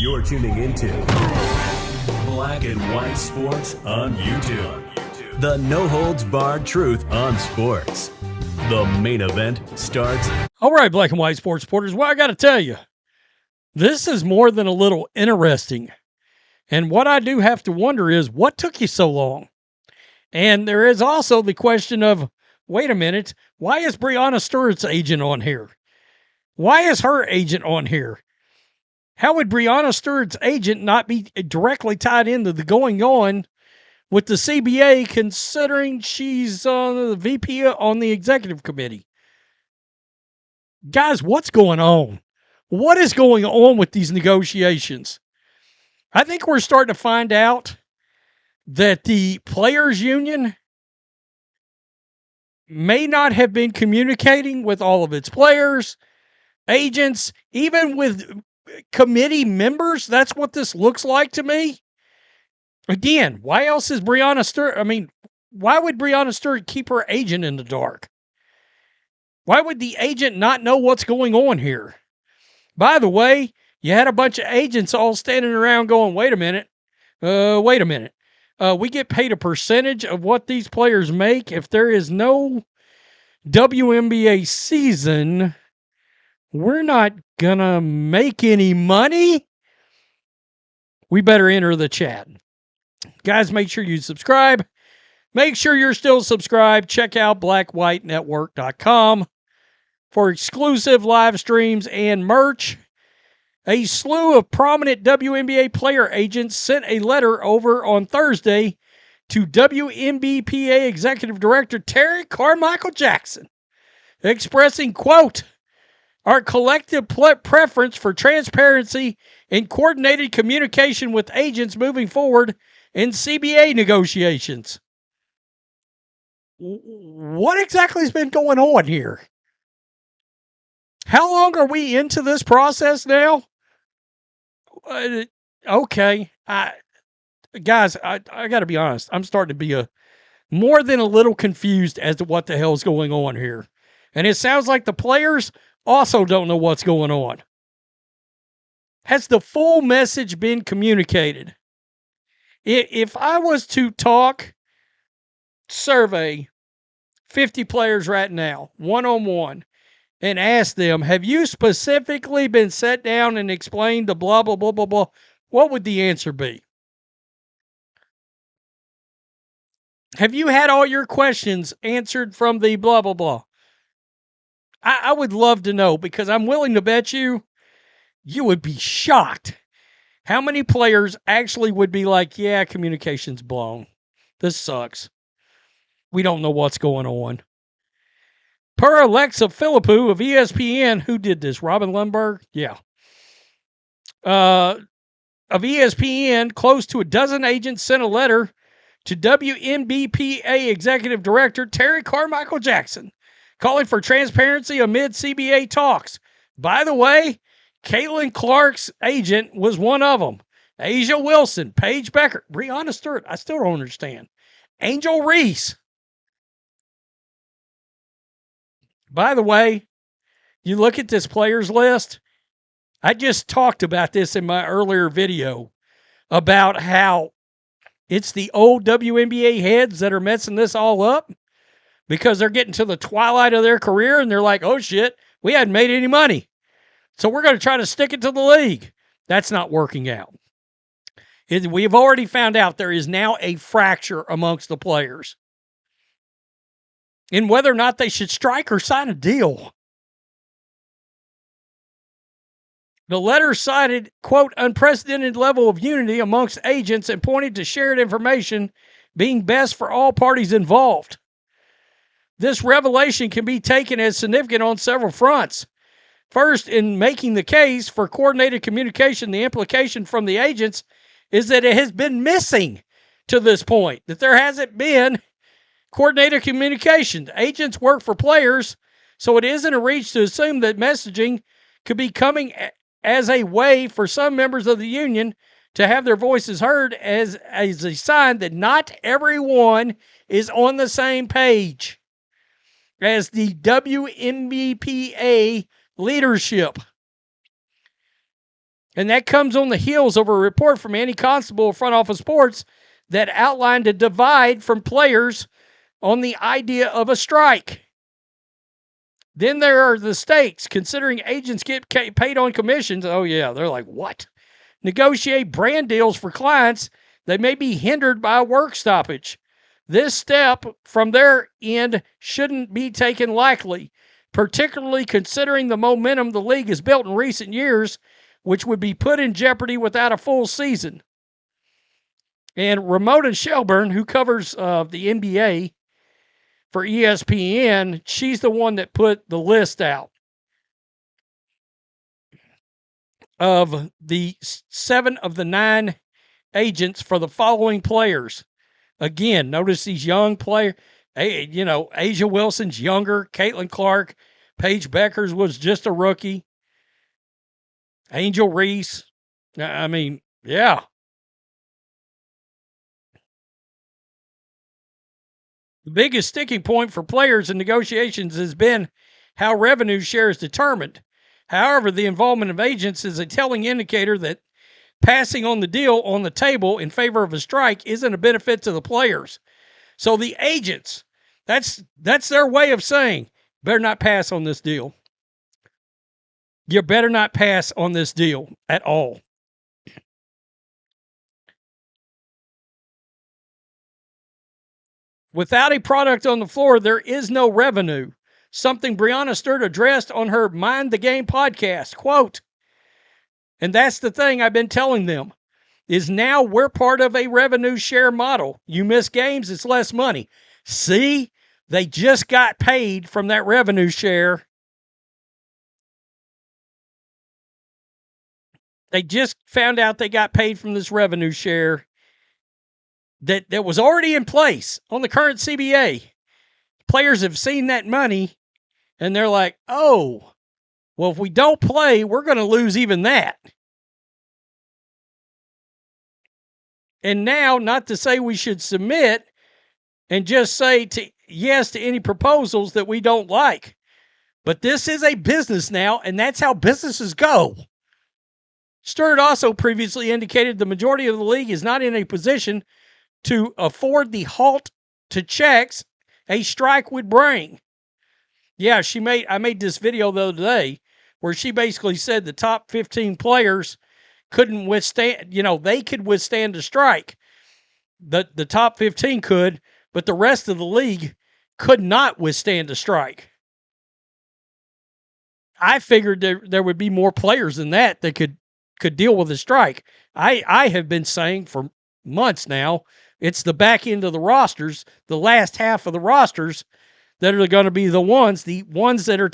You're tuning into Black and White Sports on YouTube. The no-holds-barred truth on sports. The main event starts. All right, Black and White Sports supporters. Well, I got to tell you, this is more than a little interesting. And what I do have to wonder is, what took you so long? And there is also the question of, wait a minute, why is Breanna Stewart's agent on here? Why is her agent on here? How would Breanna Stewart's agent not be directly tied into the going on with the CBA, considering she's the VP on the executive committee? Guys, what's going on? What is going on with these negotiations? I think we're starting to find out that the players' union may not have been communicating with all of its players, agents, even with committee members. That's what this looks like to me. Again, why else is Breanna Stewart? I mean, why would Breanna Stewart keep her agent in the dark? Why would the agent not know what's going on here? By the way, you had a bunch of agents all standing around going, wait a minute. We get paid a percentage of what these players make. If there is no WNBA season, we're not going to make any money. We better enter the chat. Guys, make sure you subscribe. Make sure you're still subscribed. Check out blackwhitenetwork.com for exclusive live streams and merch. A slew of prominent WNBA player agents sent a letter over on Thursday to WNBPA Executive Director Terry Carmichael Jackson, expressing, quote, our collective preference for transparency and coordinated communication with agents moving forward in CBA negotiations. What exactly has been going on here? How long are we into this process now? Okay. Guys, I got to be honest. I'm starting to be more than a little confused as to what the hell is going on here. And it sounds like the players also don't know what's going on. Has the full message been communicated? If I was to survey 50 players right now, one-on-one, and ask them, have you specifically been sat down and explained the blah, blah, blah, blah, blah, what would the answer be? Have you had all your questions answered from the blah, blah, blah? I would love to know, because I'm willing to bet you would be shocked how many players actually would be like, yeah, communication's blown. This sucks. We don't know what's going on. Per Alexa Philippou of ESPN, who did this? Robin Lundberg? Yeah. Of ESPN, close to a dozen agents sent a letter to WNBPA Executive Director Terry Carmichael Jackson, calling for transparency amid CBA talks. By the way, Caitlin Clark's agent was one of them. Asia Wilson, Paige Bueckers, Breanna Stewart, I still don't understand. Angel Reese. By the way, you look at this players list. I just talked about this in my earlier video about how it's the old WNBA heads that are messing this all up because they're getting to the twilight of their career and they're like, oh shit, we hadn't made any money. So we're going to try to stick it to the league. That's not working out. We've already found out there is now a fracture amongst the players in whether or not they should strike or sign a deal. The letter cited, quote, unprecedented level of unity amongst agents and pointed to shared information being best for all parties involved. This revelation can be taken as significant on several fronts. First, in making the case for coordinated communication, the implication from the agents is that it has been missing to this point, that there hasn't been coordinated communication. Agents work for players, so it isn't a reach to assume that messaging could be coming as a way for some members of the union to have their voices heard as a sign that not everyone is on the same page as the WNBPA leadership. And that comes on the heels of a report from Andy Constable of Front Office Sports that outlined a divide from players on the idea of a strike. Then there are the stakes, considering agents get paid on commissions. Oh, yeah, they're like, what? Negotiate brand deals for clients that may be hindered by a work stoppage. This step from their end shouldn't be taken lightly, particularly considering the momentum the league has built in recent years, which would be put in jeopardy without a full season. And Ramona Shelburne, who covers the NBA for ESPN, she's the one that put the list out of the 7 of the 9 agents for the following players. Again, notice these young players. Asia Wilson's younger. Caitlin Clark. Paige Bueckers was just a rookie. Angel Reese. I mean, yeah. The biggest sticking point for players in negotiations has been how revenue share is determined. However, the involvement of agents is a telling indicator that passing on the deal on the table in favor of a strike isn't a benefit to the players. So the agents, that's their way of saying, better not pass on this deal. You better not pass on this deal at all. Without a product on the floor, there is no revenue. Something Breanna Stewart addressed on her Mind the Game podcast. Quote, and that's the thing I've been telling them, is now we're part of a revenue share model. You miss games, it's less money. See, they just got paid from that revenue share. They just found out they got paid from this revenue share that was already in place on the current CBA. Players have seen that money, and they're like, oh, well, if we don't play, we're going to lose even that. And now, not to say we should submit and just say yes to any proposals that we don't like, but this is a business now, and that's how businesses go. Stewart also previously indicated the majority of the league is not in a position to afford the halt to checks a strike would bring. Yeah, I made this video the other day where she basically said the top 15 players couldn't withstand, they could withstand a strike. The top 15 could, but the rest of the league could not withstand a strike. I figured there would be more players than that could deal with a strike. I have been saying for months now, it's the back end of the rosters, the last half of the rosters that are going to be the ones that are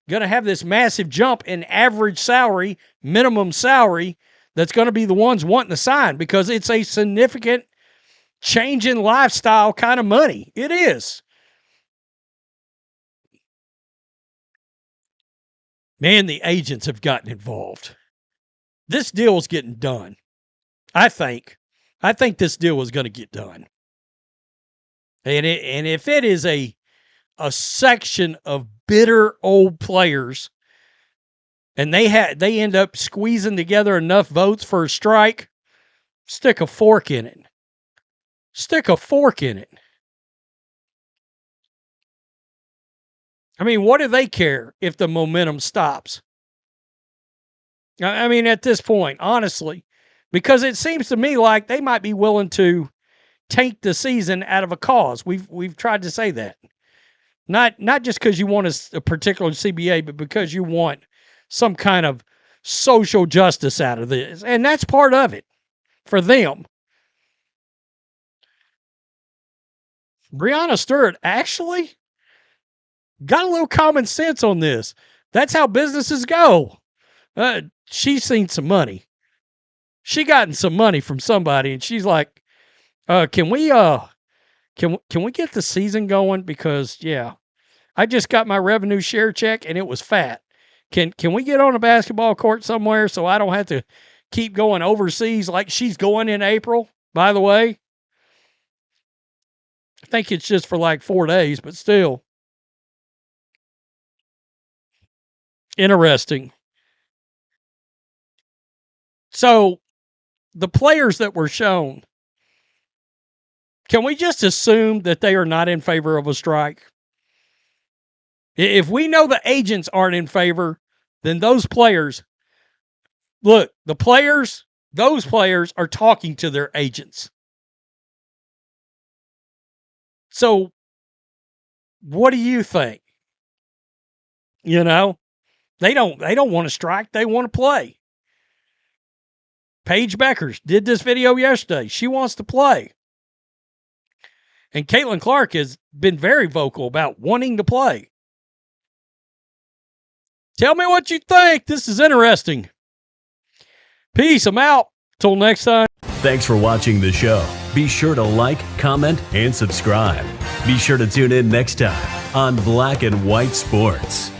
going to have this massive jump in average salary, minimum salary, that's going to be the ones wanting to sign because it's a significant change in lifestyle kind of money. It is. Man, the agents have gotten involved. This deal is getting done. I think this deal is going to get done. And if it is a section of bitter old players and they end up squeezing together enough votes for a strike, stick a fork in it. Stick a fork in it. I mean, what do they care if the momentum stops? I mean, at this point, honestly, because it seems to me like they might be willing to tank the season out of a cause. We've tried to say that. Not just because you want a particular CBA, but because you want some kind of social justice out of this. And that's part of it for them. Breanna Stewart actually got a little common sense on this. That's how businesses go. She's seen some money. She gotten some money from somebody, and she's like, can we get the season going? Because I just got my revenue share check and it was fat. Can we get on a basketball court somewhere so I don't have to keep going overseas like she's going in April, by the way? I think it's just for like 4 days, but still. Interesting. So the players that were shown, can we just assume that they are not in favor of a strike? If we know the agents aren't in favor, then those players, look, those players are talking to their agents. So what do you think? You know, they don't want to strike, they want to play. Paige Bueckers did this video yesterday. She wants to play. And Caitlin Clark has been very vocal about wanting to play. Tell me what you think. This is interesting. Peace. I'm out. Till next time. Thanks for watching the show. Be sure to like, comment, and subscribe. Be sure to tune in next time on Black and White Sports.